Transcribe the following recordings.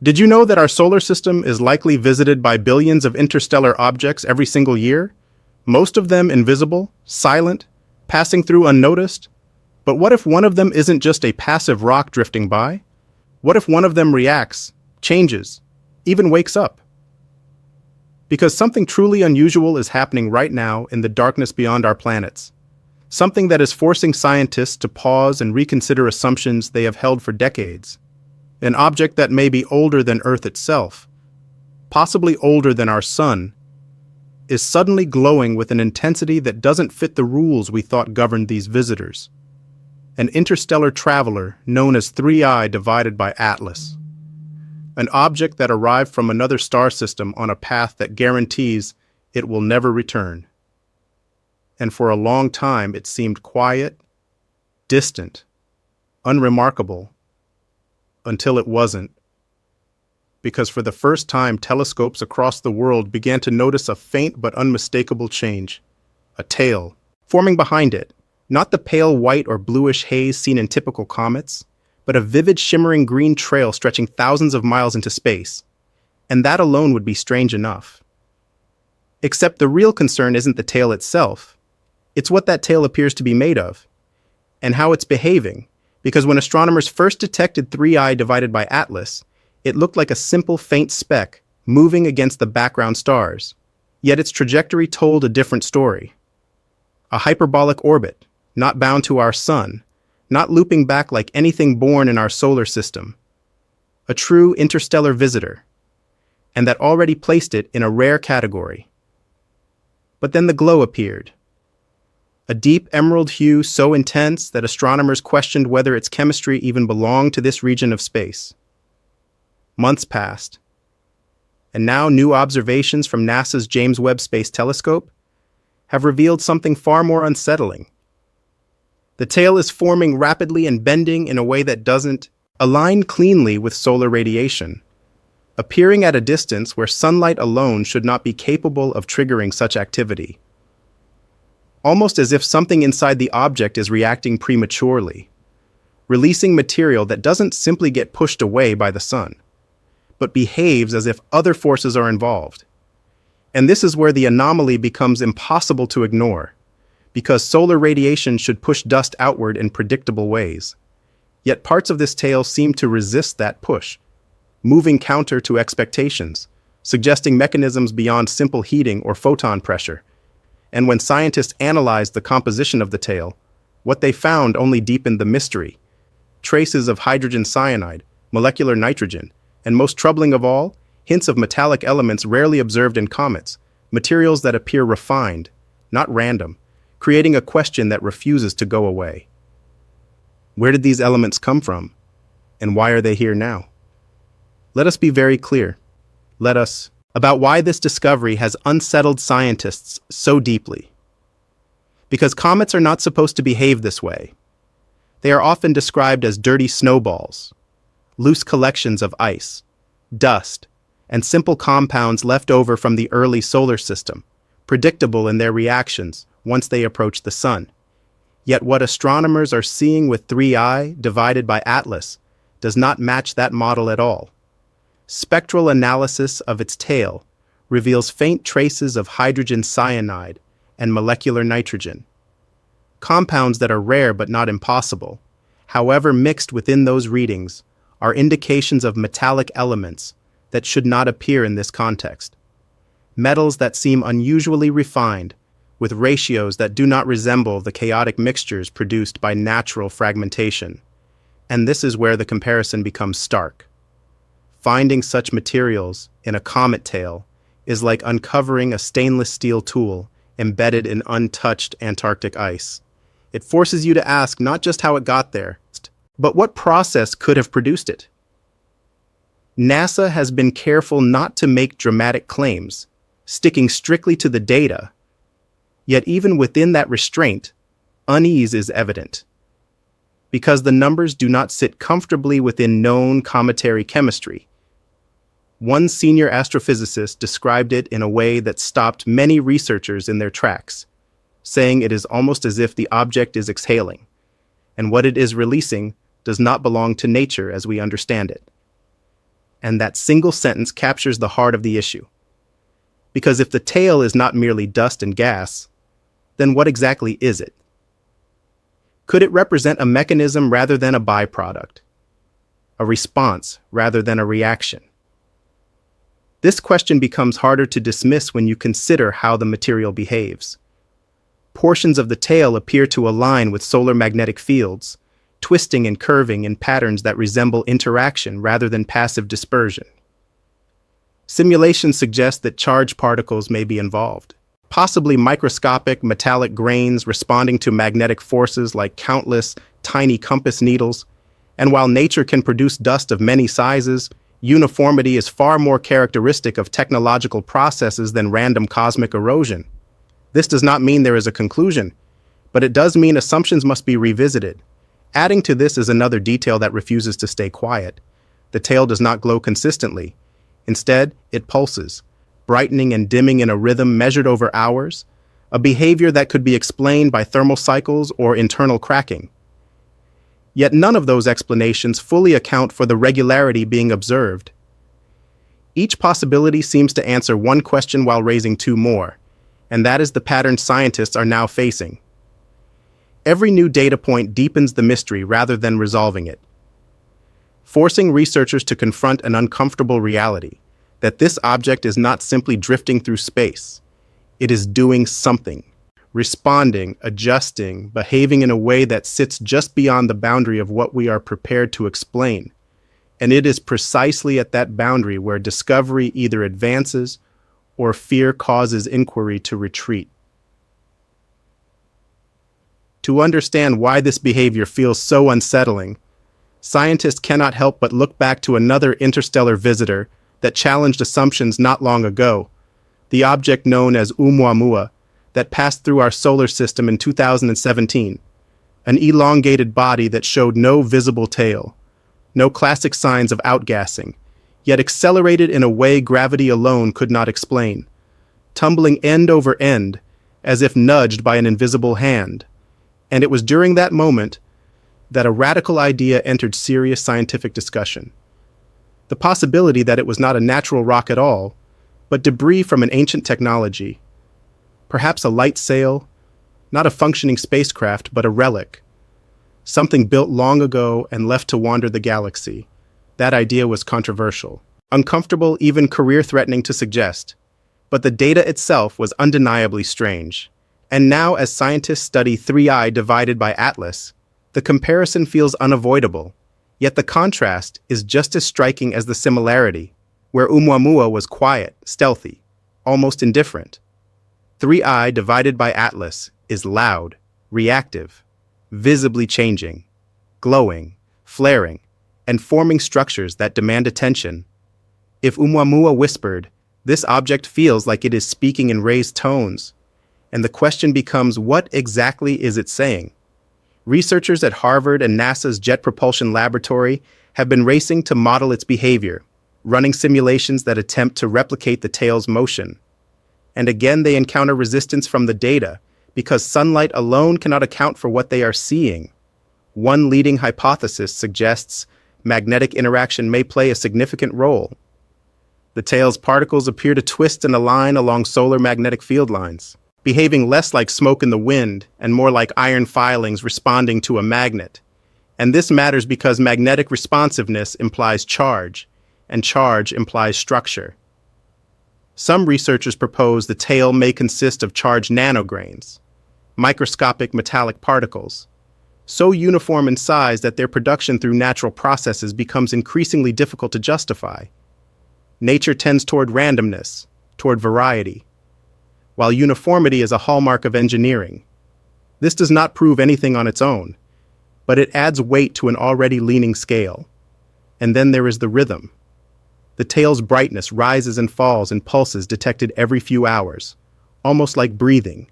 Did you know that our solar system is likely visited by billions of interstellar objects every single year? Most of them invisible, silent, passing through unnoticed? But what if one of them isn't just a passive rock drifting by? What if one of them reacts, changes, even wakes up? Because something truly unusual is happening right now in the darkness beyond our planets. Something that is forcing scientists to pause and reconsider assumptions they have held for decades. An object that may be older than Earth itself, possibly older than our Sun, is suddenly glowing with an intensity that doesn't fit the rules we thought governed these visitors. An interstellar traveler known as 3I divided by Atlas. An object that arrived from another star system on a path that guarantees it will never return. And for a long time it seemed quiet, distant, unremarkable, until it wasn't. Because for the first time, telescopes across the world began to notice a faint but unmistakable change. A tail, forming behind it. Not the pale white or bluish haze seen in typical comets, but a vivid shimmering green trail stretching thousands of miles into space. And that alone would be strange enough. Except the real concern isn't the tail itself. It's what that tail appears to be made of, and how it's behaving. Because when astronomers first detected 3I divided by Atlas, it looked like a simple faint speck moving against the background stars. Yet its trajectory told a different story. A hyperbolic orbit, not bound to our Sun, not looping back like anything born in our solar system. A true interstellar visitor, and that already placed it in a rare category. But then the glow appeared. A deep emerald hue so intense that astronomers questioned whether its chemistry even belonged to this region of space. Months passed, and now new observations from NASA's James Webb Space Telescope have revealed something far more unsettling. The tail is forming rapidly and bending in a way that doesn't align cleanly with solar radiation, appearing at a distance where sunlight alone should not be capable of triggering such activity. Almost as if something inside the object is reacting prematurely, releasing material that doesn't simply get pushed away by the sun, but behaves as if other forces are involved. And this is where the anomaly becomes impossible to ignore, because solar radiation should push dust outward in predictable ways. Yet parts of this tail seem to resist that push, moving counter to expectations, suggesting mechanisms beyond simple heating or photon pressure. And when scientists analyzed the composition of the tail, what they found only deepened the mystery. Traces of hydrogen cyanide, molecular nitrogen, and most troubling of all, hints of metallic elements rarely observed in comets, materials that appear refined, not random, creating a question that refuses to go away. Where did these elements come from, and why are they here now? Let us be very clear. About why this discovery has unsettled scientists so deeply. Because comets are not supposed to behave this way. They are often described as dirty snowballs, loose collections of ice, dust, and simple compounds left over from the early solar system, predictable in their reactions once they approach the sun. Yet what astronomers are seeing with 3I divided by Atlas does not match that model at all. Spectral analysis of its tail reveals faint traces of hydrogen cyanide and molecular nitrogen. Compounds that are rare but not impossible, however mixed within those readings, are indications of metallic elements that should not appear in this context. Metals that seem unusually refined, with ratios that do not resemble the chaotic mixtures produced by natural fragmentation. And this is where the comparison becomes stark. Finding such materials in a comet tail is like uncovering a stainless steel tool embedded in untouched Antarctic ice. It forces you to ask not just how it got there, but what process could have produced it. NASA has been careful not to make dramatic claims, sticking strictly to the data. Yet even within that restraint, unease is evident. Because the numbers do not sit comfortably within known cometary chemistry. One senior astrophysicist described it in a way that stopped many researchers in their tracks, saying it is almost as if the object is exhaling, and what it is releasing does not belong to nature as we understand it. And that single sentence captures the heart of the issue. Because if the tail is not merely dust and gas, then what exactly is it? Could it represent a mechanism rather than a byproduct? A response rather than a reaction? This question becomes harder to dismiss when you consider how the material behaves. Portions of the tail appear to align with solar magnetic fields, twisting and curving in patterns that resemble interaction rather than passive dispersion. Simulations suggest that charged particles may be involved, possibly microscopic metallic grains responding to magnetic forces like countless tiny compass needles. And while nature can produce dust of many sizes, uniformity is far more characteristic of technological processes than random cosmic erosion. This does not mean there is a conclusion, but it does mean assumptions must be revisited. Adding to this is another detail that refuses to stay quiet. The tail does not glow consistently. Instead, it pulses, brightening and dimming in a rhythm measured over hours, a behavior that could be explained by thermal cycles or internal cracking. Yet none of those explanations fully account for the regularity being observed. Each possibility seems to answer one question while raising two more, and that is the pattern scientists are now facing. Every new data point deepens the mystery rather than resolving it, forcing researchers to confront an uncomfortable reality, that this object is not simply drifting through space. It is doing something, responding, adjusting, behaving in a way that sits just beyond the boundary of what we are prepared to explain. And it is precisely at that boundary where discovery either advances or fear causes inquiry to retreat. To understand why this behavior feels so unsettling, scientists cannot help but look back to another interstellar visitor that challenged assumptions not long ago, the object known as Oumuamua that passed through our solar system in 2017, an elongated body that showed no visible tail, no classic signs of outgassing, yet accelerated in a way gravity alone could not explain, tumbling end over end as if nudged by an invisible hand. And it was during that moment that a radical idea entered serious scientific discussion. The possibility that it was not a natural rock at all, but debris from an ancient technology. Perhaps a light sail, not a functioning spacecraft, but a relic. Something built long ago and left to wander the galaxy. That idea was controversial, uncomfortable, even career-threatening to suggest. But the data itself was undeniably strange. And now, as scientists study 3I divided by Atlas, the comparison feels unavoidable. Yet the contrast is just as striking as the similarity, where Oumuamua was quiet, stealthy, almost indifferent. 3I divided by Atlas is loud, reactive, visibly changing, glowing, flaring, and forming structures that demand attention. If Oumuamua whispered, this object feels like it is speaking in raised tones. And the question becomes, what exactly is it saying? Researchers at Harvard and NASA's Jet Propulsion Laboratory have been racing to model its behavior, running simulations that attempt to replicate the tail's motion. And again, they encounter resistance from the data, because sunlight alone cannot account for what they are seeing. One leading hypothesis suggests magnetic interaction may play a significant role. The tail's particles appear to twist and align along solar magnetic field lines, behaving less like smoke in the wind and more like iron filings responding to a magnet. And this matters because magnetic responsiveness implies charge, and charge implies structure. Some researchers propose the tail may consist of charged nanograins, microscopic metallic particles, so uniform in size that their production through natural processes becomes increasingly difficult to justify. Nature tends toward randomness, toward variety, while uniformity is a hallmark of engineering. This does not prove anything on its own, but it adds weight to an already leaning scale. And then there is the rhythm. The tail's brightness rises and falls in pulses detected every few hours, almost like breathing,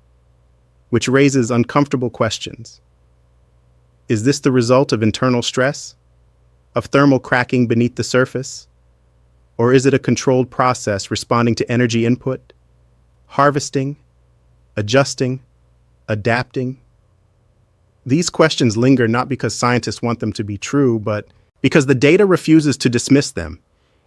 which raises uncomfortable questions. Is this the result of internal stress? Of thermal cracking beneath the surface? Or is it a controlled process responding to energy input? Harvesting, adjusting, adapting? These questions linger not because scientists want them to be true, but because the data refuses to dismiss them.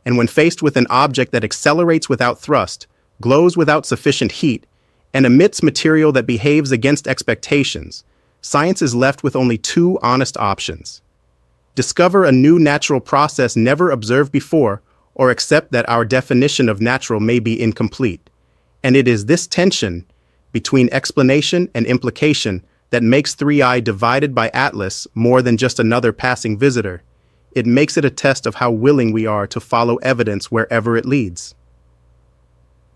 And when faced with an object that accelerates without thrust, glows without sufficient heat, and emits material that behaves against expectations, science is left with only two honest options: discover a new natural process never observed before, or accept that our definition of natural may be incomplete. And it is this tension between explanation and implication that makes 3I divided by Atlas more than just another passing visitor. It makes it a test of how willing we are to follow evidence wherever it leads.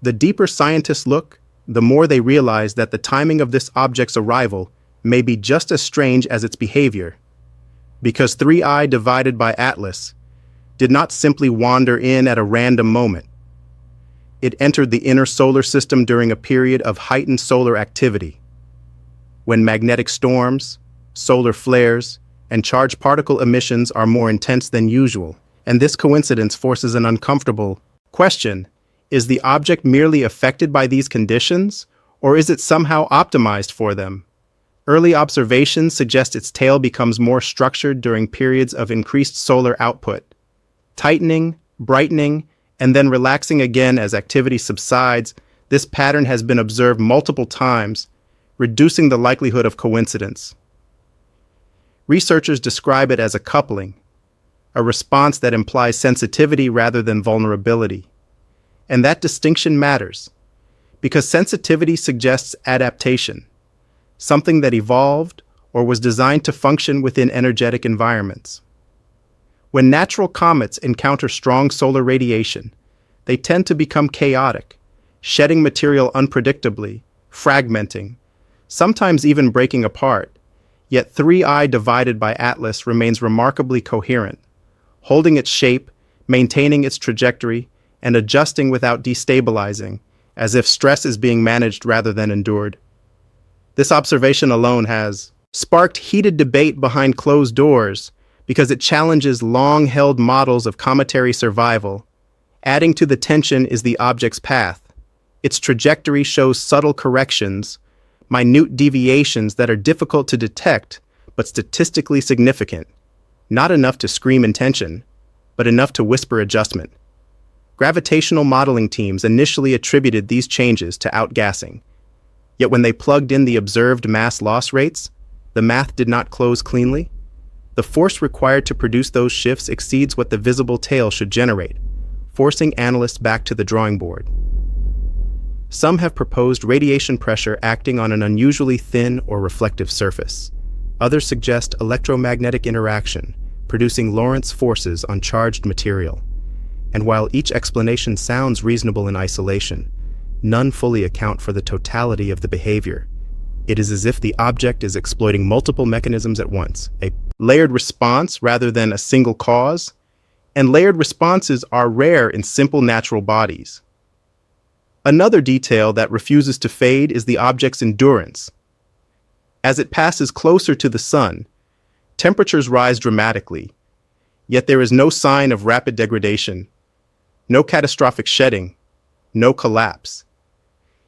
The deeper scientists look, the more they realize that the timing of this object's arrival may be just as strange as its behavior. Because 3I divided by Atlas did not simply wander in at a random moment. It entered the inner solar system during a period of heightened solar activity, when magnetic storms, solar flares, and charged particle emissions are more intense than usual. And this coincidence forces an uncomfortable question: is the object merely affected by these conditions, or is it somehow optimized for them? Early observations suggest its tail becomes more structured during periods of increased solar output, tightening, brightening, and then relaxing again as activity subsides. This pattern has been observed multiple times, reducing the likelihood of coincidence. Researchers describe it as a coupling, a response that implies sensitivity rather than vulnerability. And that distinction matters, because sensitivity suggests adaptation, something that evolved or was designed to function within energetic environments. When natural comets encounter strong solar radiation, they tend to become chaotic, shedding material unpredictably, fragmenting, sometimes even breaking apart. Yet 3I divided by Atlas remains remarkably coherent, holding its shape, maintaining its trajectory, and adjusting without destabilizing, as if stress is being managed rather than endured. This observation alone has sparked heated debate behind closed doors because it challenges long-held models of cometary survival. Adding to the tension is the object's path. Its trajectory shows subtle corrections, minute deviations that are difficult to detect but statistically significant. Not enough to scream intention, but enough to whisper adjustment. Gravitational modeling teams initially attributed these changes to outgassing. Yet when they plugged in the observed mass loss rates, the math did not close cleanly. The force required to produce those shifts exceeds what the visible tail should generate, forcing analysts back to the drawing board. Some have proposed radiation pressure acting on an unusually thin or reflective surface. Others suggest electromagnetic interaction, producing Lorentz forces on charged material. And while each explanation sounds reasonable in isolation, none fully account for the totality of the behavior. It is as if the object is exploiting multiple mechanisms at once, a layered response rather than a single cause, and layered responses are rare in simple natural bodies. Another detail that refuses to fade is the object's endurance. As it passes closer to the sun, temperatures rise dramatically, yet there is no sign of rapid degradation, no catastrophic shedding, no collapse.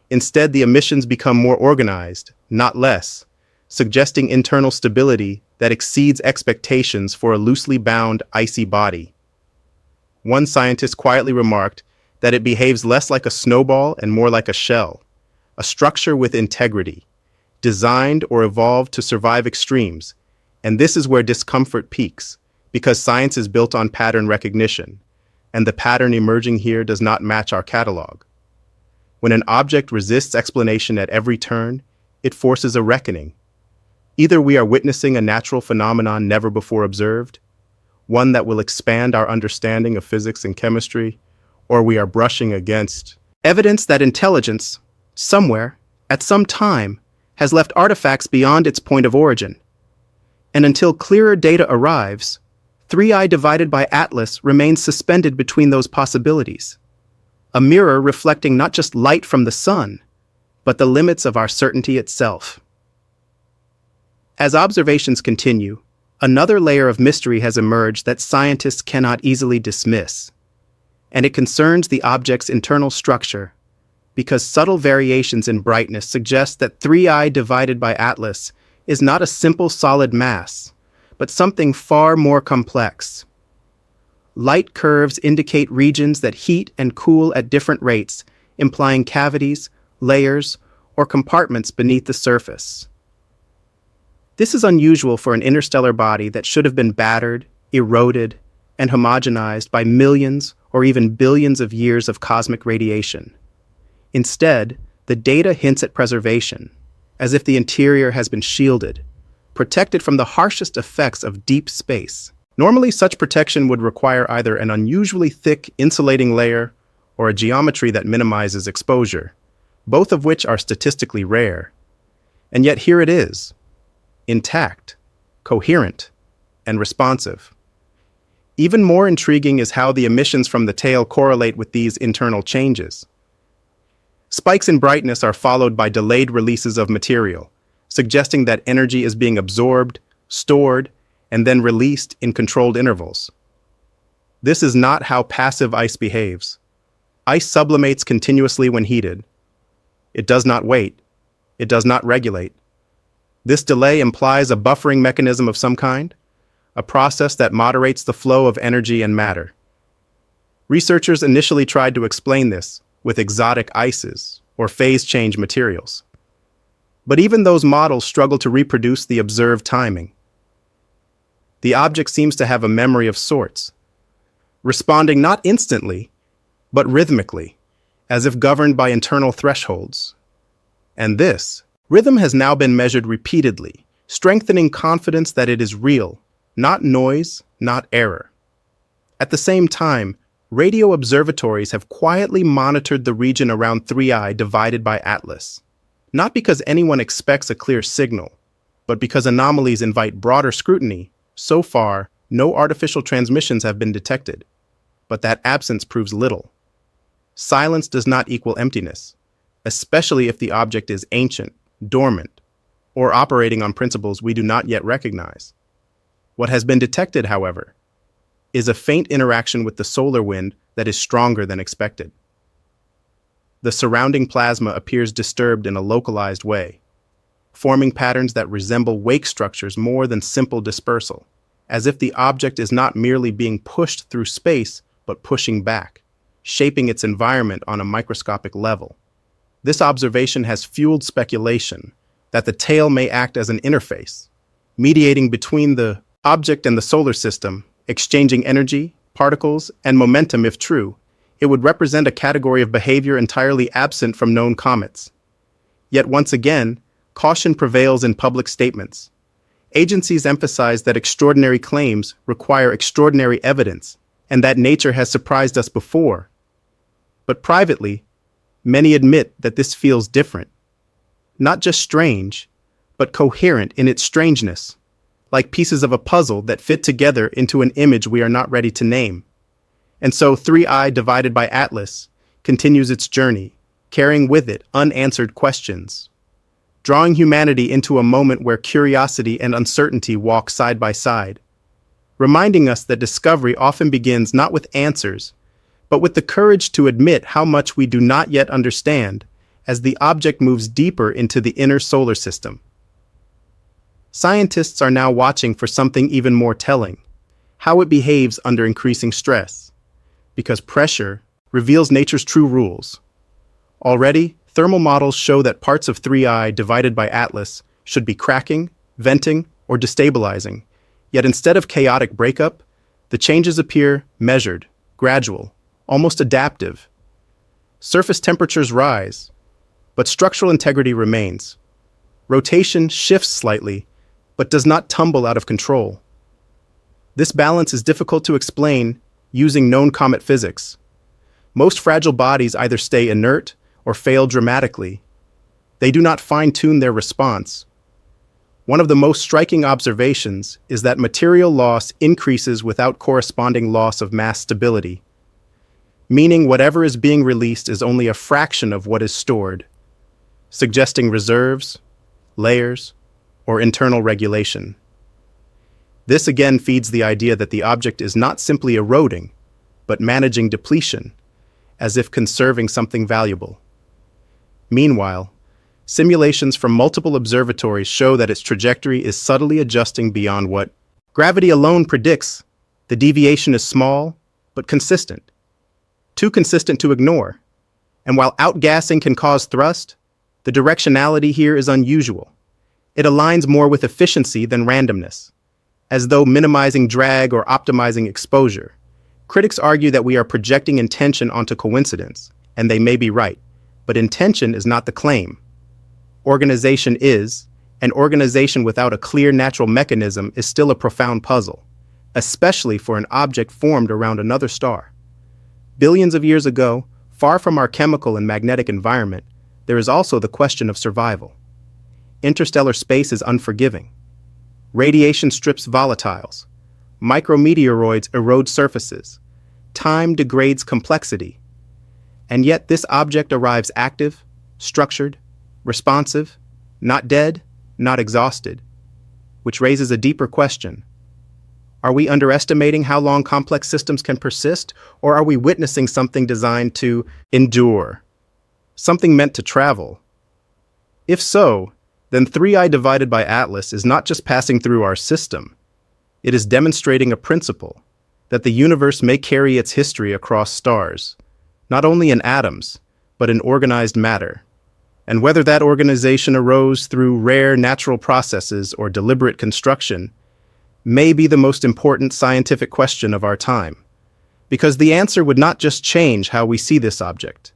Instead, the emissions become more organized, not less, suggesting internal stability that exceeds expectations for a loosely bound, icy body. One scientist quietly remarked that it behaves less like a snowball and more like a shell, a structure with integrity, designed or evolved to survive extremes. And this is where discomfort peaks, because science is built on pattern recognition, and the pattern emerging here does not match our catalog. When an object resists explanation at every turn, it forces a reckoning. Either we are witnessing a natural phenomenon never before observed, one that will expand our understanding of physics and chemistry, or we are brushing against evidence that intelligence, somewhere, at some time, has left artifacts beyond its point of origin. And until clearer data arrives, 3I divided by Atlas remains suspended between those possibilities, a mirror reflecting not just light from the sun, but the limits of our certainty itself. As observations continue, another layer of mystery has emerged that scientists cannot easily dismiss, and it concerns the object's internal structure, because subtle variations in brightness suggest that 3I divided by Atlas is not a simple solid mass, but something far more complex. Light curves indicate regions that heat and cool at different rates, implying cavities, layers, or compartments beneath the surface. This is unusual for an interstellar body that should have been battered, eroded, and homogenized by millions or even billions of years of cosmic radiation. Instead, the data hints at preservation, as if the interior has been shielded, protected from the harshest effects of deep space. Normally, such protection would require either an unusually thick insulating layer or a geometry that minimizes exposure, both of which are statistically rare. And yet here it is, intact, coherent, and responsive. Even more intriguing is how the emissions from the tail correlate with these internal changes. Spikes in brightness are followed by delayed releases of material, suggesting that energy is being absorbed, stored, and then released in controlled intervals. This is not how passive ice behaves. Ice sublimates continuously when heated. It does not wait. It does not regulate. This delay implies a buffering mechanism of some kind, a process that moderates the flow of energy and matter. Researchers initially tried to explain this with exotic ices or phase change materials. But even those models struggle to reproduce the observed timing. The object seems to have a memory of sorts, responding not instantly, but rhythmically, as if governed by internal thresholds. And this rhythm has now been measured repeatedly, strengthening confidence that it is real, not noise, not error. At the same time, radio observatories have quietly monitored the region around 3I divided by Atlas, not because anyone expects a clear signal, but because anomalies invite broader scrutiny. So far, no artificial transmissions have been detected, but that absence proves little. Silence does not equal emptiness, especially if the object is ancient, dormant, or operating on principles we do not yet recognize. What has been detected, however, is a faint interaction with the solar wind that is stronger than expected. The surrounding plasma appears disturbed in a localized way, forming patterns that resemble wake structures more than simple dispersal, as if the object is not merely being pushed through space, but pushing back, shaping its environment on a microscopic level. This observation has fueled speculation that the tail may act as an interface, mediating between the object and the solar system, exchanging energy, particles, and momentum. If true, it would represent a category of behavior entirely absent from known comets. Yet once again, caution prevails in public statements. Agencies emphasize that extraordinary claims require extraordinary evidence, and that nature has surprised us before. But privately, many admit that this feels different. Not just strange, but coherent in its strangeness, like pieces of a puzzle that fit together into an image we are not ready to name. And so 3I divided by Atlas continues its journey, carrying with it unanswered questions, drawing humanity into a moment where curiosity and uncertainty walk side by side, reminding us that discovery often begins not with answers, but with the courage to admit how much we do not yet understand as the object moves deeper into the inner solar system. Scientists are now watching for something even more telling: how it behaves under increasing stress, because pressure reveals nature's true rules. Already, thermal models show that parts of 3I divided by Atlas should be cracking, venting, or destabilizing. Yet instead of chaotic breakup, the changes appear measured, gradual, almost adaptive. Surface temperatures rise, but structural integrity remains. Rotation shifts slightly, but does not tumble out of control. This balance is difficult to explain using known comet physics. Most fragile bodies either stay inert or fail dramatically. They do not fine-tune their response. One of the most striking observations is that material loss increases without corresponding loss of mass stability, meaning whatever is being released is only a fraction of what is stored, suggesting reserves, layers, or internal regulation. This again feeds the idea that the object is not simply eroding, but managing depletion, as if conserving something valuable. Meanwhile, simulations from multiple observatories show that its trajectory is subtly adjusting beyond what gravity alone predicts. The deviation is small, but consistent. Too consistent to ignore. And while outgassing can cause thrust, the directionality here is unusual. It aligns more with efficiency than randomness, as though minimizing drag or optimizing exposure. Critics argue that we are projecting intention onto coincidence, and they may be right, but intention is not the claim. Organization is, and organization without a clear natural mechanism is still a profound puzzle, especially for an object formed around another star. Billions of years ago, far from our chemical and magnetic environment, there is also the question of survival. Interstellar space is unforgiving. Radiation strips volatiles. Micrometeoroids erode surfaces. Time degrades complexity. And yet this object arrives active, structured, responsive, not dead, not exhausted, which raises a deeper question. Are we underestimating how long complex systems can persist, or are we witnessing something designed to endure? Something meant to travel? If so, then 3I divided by Atlas is not just passing through our system. It is demonstrating a principle, that the universe may carry its history across stars, not only in atoms, but in organized matter. And whether that organization arose through rare natural processes or deliberate construction may be the most important scientific question of our time, because the answer would not just change how we see this object.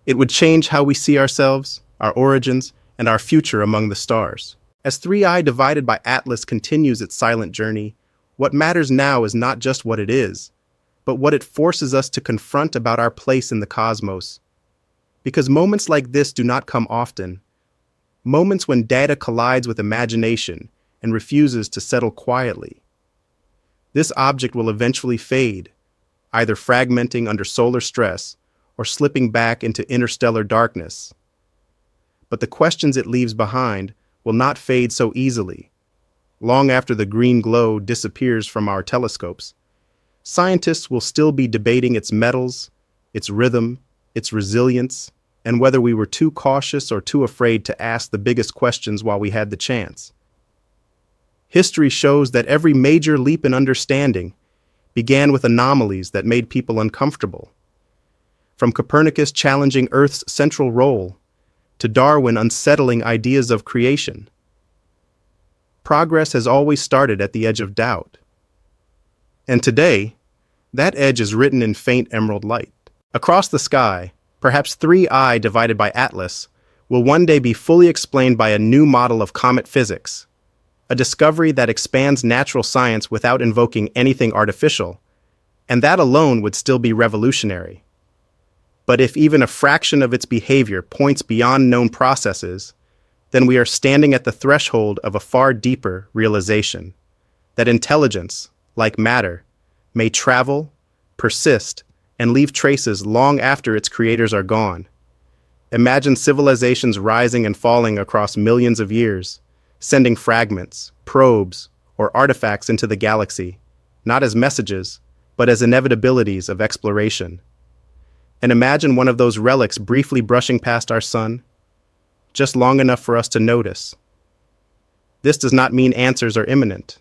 It would change how we see ourselves, our origins, and our future among the stars. As 3I divided by Atlas continues its silent journey, what matters now is not just what it is, but what it forces us to confront about our place in the cosmos. Because moments like this do not come often. Moments when data collides with imagination and refuses to settle quietly. This object will eventually fade, either fragmenting under solar stress or slipping back into interstellar darkness. But the questions it leaves behind will not fade so easily. Long after the green glow disappears from our telescopes, scientists will still be debating its metals, its rhythm, its resilience, and whether we were too cautious or too afraid to ask the biggest questions while we had the chance. History shows that every major leap in understanding began with anomalies that made people uncomfortable. From Copernicus challenging Earth's central role, to Darwin unsettling ideas of creation. Progress has always started at the edge of doubt. And today, that edge is written in faint emerald light. Across the sky, perhaps 3I divided by Atlas will one day be fully explained by a new model of comet physics, a discovery that expands natural science without invoking anything artificial, and that alone would still be revolutionary. But if even a fraction of its behavior points beyond known processes, then we are standing at the threshold of a far deeper realization, that intelligence, like matter, may travel, persist, and leave traces long after its creators are gone. Imagine civilizations rising and falling across millions of years, sending fragments, probes, or artifacts into the galaxy, not as messages, but as inevitabilities of exploration. And imagine one of those relics briefly brushing past our sun, just long enough for us to notice. This does not mean answers are imminent.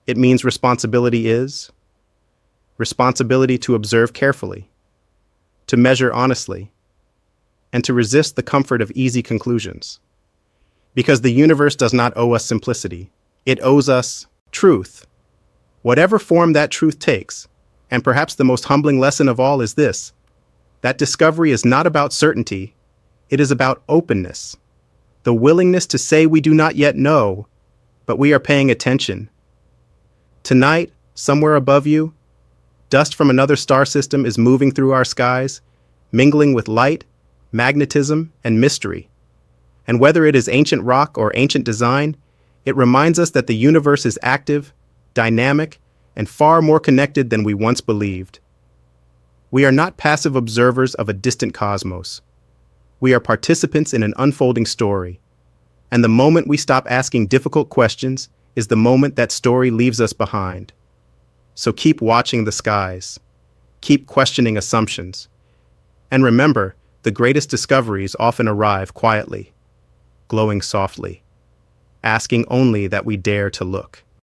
It means responsibility is. Responsibility to observe carefully, to measure honestly, and to resist the comfort of easy conclusions. Because the universe does not owe us simplicity. It owes us truth. Whatever form that truth takes, and perhaps the most humbling lesson of all is this: that discovery is not about certainty, it is about openness. The willingness to say we do not yet know, but we are paying attention. Tonight, somewhere above you, dust from another star system is moving through our skies, mingling with light, magnetism, and mystery. And whether it is ancient rock or ancient design, it reminds us that the universe is active, dynamic, and far more connected than we once believed. We are not passive observers of a distant cosmos. We are participants in an unfolding story. And the moment we stop asking difficult questions is the moment that story leaves us behind. So keep watching the skies. Keep questioning assumptions. And remember, the greatest discoveries often arrive quietly, glowing softly, asking only that we dare to look.